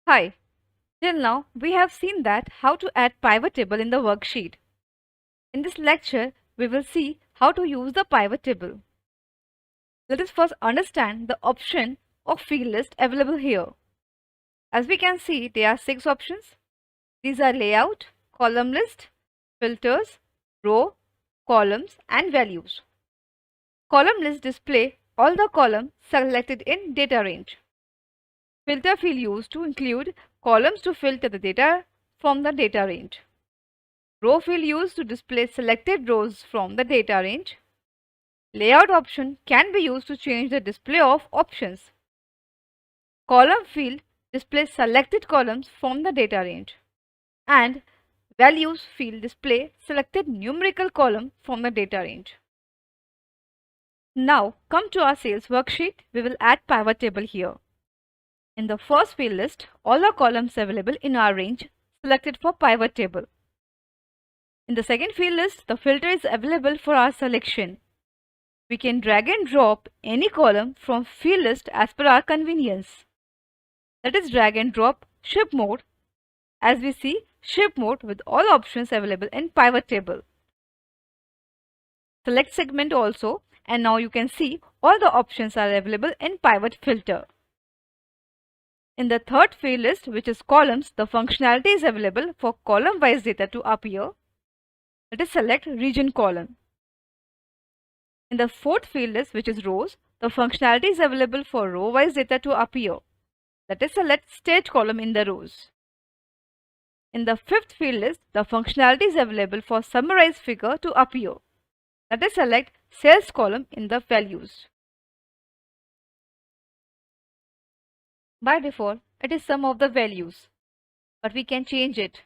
Hi, till now we have seen that how to add pivot table in the worksheet. In this lecture, we will see how to use the pivot table. Let us first understand the option of field list available here. As we can see, there are 6 options. These are layout, column list, filters, row, columns and values. Column list display all the columns selected in data range. Filter field used to include columns to filter the data from the data range. Row field used to display selected rows from the data range. Layout option can be used to change the display of options. Column field displays selected columns from the data range. And values field display selected numerical column from the data range. Now come to our sales worksheet. We will add pivot table here. In the first field list, all the columns available in our range selected for pivot table. In the second field list, the filter is available for our selection. We can drag and drop any column from field list as per our convenience. Let us drag and drop ship mode. As we see, ship mode with all options available in pivot table. Select segment also, and now you can see all the options are available in pivot filter. In the third field list, which is columns, the functionality is available for column wise data to appear. Let us select region column. In the fourth field list, which is rows, the functionality is available for row wise data to appear. Let us select stage column in the rows. In the fifth field list, the functionality is available for summarized figure to appear. Let us select sales column in the values. By default, it is sum of the values, but we can change it.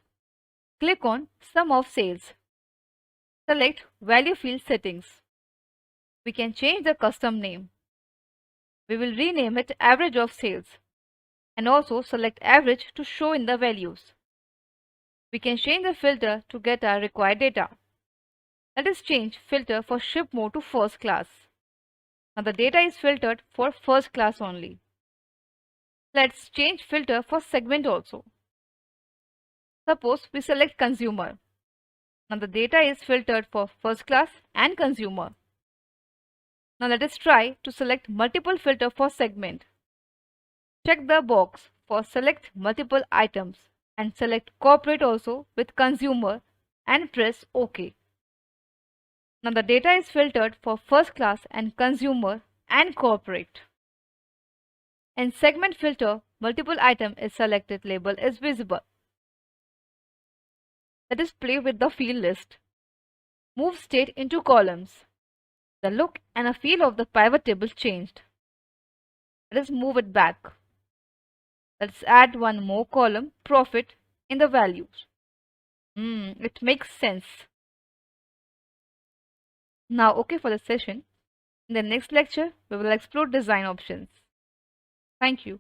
Click on sum of sales. Select value field settings. We can change the custom name. We will rename it average of sales and also select average to show in the values. We can change the filter to get our required data. Let us change filter for ship mode to first class. Now the data is filtered for first class only. Let's change filter for segment also. Suppose we select consumer. Now the data is filtered for first class and consumer. Now let us try to select multiple filter for segment. Check the box for select multiple items and select corporate also with consumer and press OK. Now the data is filtered for first class and consumer and corporate. In segment filter, multiple item is selected, label is visible. Let us play with the field list. Move state into columns. The look and a feel of the pivot table changed. Let us move it back. Let's add one more column, profit, in the values. It makes sense. Now okay for the session. In the next lecture, we will explore design options. Thank you.